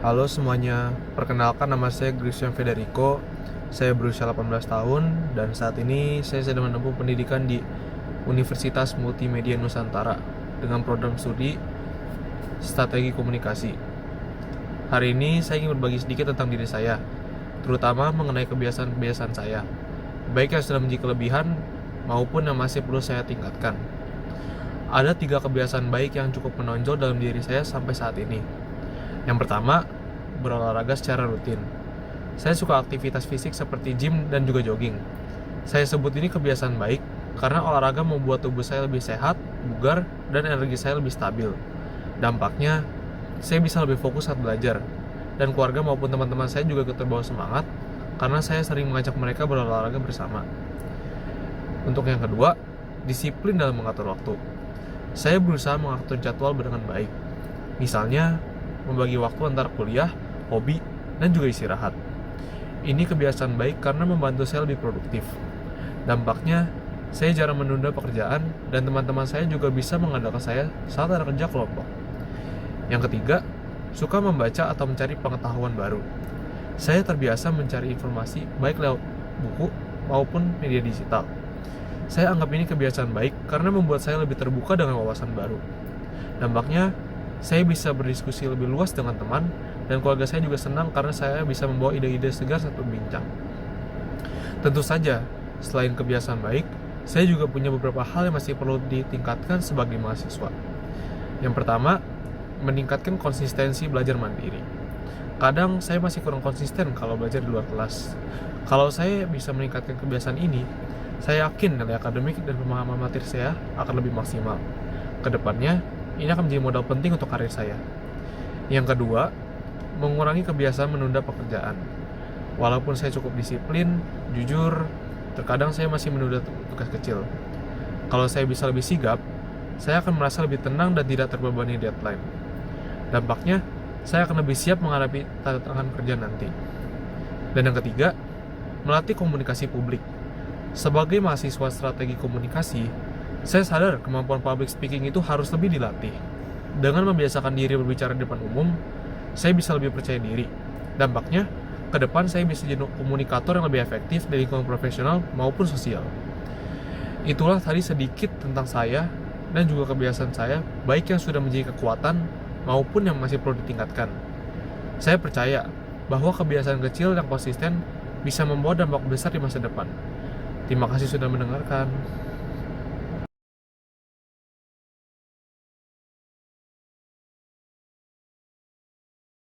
Halo semuanya, perkenalkan nama saya Christian Federico. Saya berusia 18 tahun dan saat ini saya sedang menempuh pendidikan di Universitas Multimedia Nusantara dengan program studi Strategi Komunikasi. Hari ini saya ingin berbagi sedikit tentang diri saya, terutama mengenai kebiasaan-kebiasaan saya, baik yang sudah menjadi kelebihan maupun yang masih perlu saya tingkatkan. Ada 3 kebiasaan baik yang cukup menonjol dalam diri saya sampai saat ini. Yang pertama, berolahraga secara rutin. Saya suka aktivitas fisik seperti gym dan juga jogging. Saya sebut ini kebiasaan baik karena olahraga membuat tubuh saya lebih sehat, bugar, dan energi saya lebih stabil. Dampaknya, saya bisa lebih fokus saat belajar, dan keluarga maupun teman-teman saya juga ikut terbawa semangat karena saya sering mengajak mereka berolahraga bersama. Untuk yang kedua, disiplin dalam mengatur waktu. Saya berusaha mengatur jadwal dengan baik. Misalnya, membagi waktu antara kuliah, hobi, dan juga istirahat. Ini kebiasaan baik karena membantu saya lebih produktif. Dampaknya, saya jarang menunda pekerjaan dan teman-teman saya juga bisa mengandalkan saya saat ada kerja kelompok. Yang ketiga, suka membaca atau mencari pengetahuan baru. Saya terbiasa mencari informasi baik lewat buku maupun media digital. Saya anggap ini kebiasaan baik karena membuat saya lebih terbuka dengan wawasan baru. Dampaknya, saya bisa berdiskusi lebih luas dengan teman, dan keluarga saya juga senang karena saya bisa membawa ide-ide segar saat berbincang. Tentu saja, selain kebiasaan baik, saya juga punya beberapa hal yang masih perlu ditingkatkan sebagai mahasiswa. Yang pertama, meningkatkan konsistensi belajar mandiri. Kadang saya masih kurang konsisten kalau belajar di luar kelas. Kalau saya bisa meningkatkan kebiasaan ini, saya yakin nilai akademik dan pemahaman materi saya akan lebih maksimal. Kedepannya, ini akan menjadi modal penting untuk karir saya. Yang kedua, mengurangi kebiasaan menunda pekerjaan. Walaupun saya cukup disiplin, jujur, terkadang saya masih menunda tugas kecil. Kalau saya bisa lebih sigap, saya akan merasa lebih tenang dan tidak terbebani deadline. Dampaknya, saya akan lebih siap menghadapi tantangan kerja nanti. Dan yang ketiga, melatih komunikasi publik. Sebagai mahasiswa strategi komunikasi, saya sadar kemampuan public speaking itu harus lebih dilatih. Dengan membiasakan diri berbicara di depan umum, saya bisa lebih percaya diri. Dampaknya, ke depan saya bisa jadi komunikator yang lebih efektif dari lingkungan profesional maupun sosial. Itulah tadi sedikit tentang saya dan juga kebiasaan saya, baik yang sudah menjadi kekuatan maupun yang masih perlu ditingkatkan. Saya percaya bahwa kebiasaan kecil yang konsisten bisa membawa dampak besar di masa depan. Terima kasih sudah mendengarkan.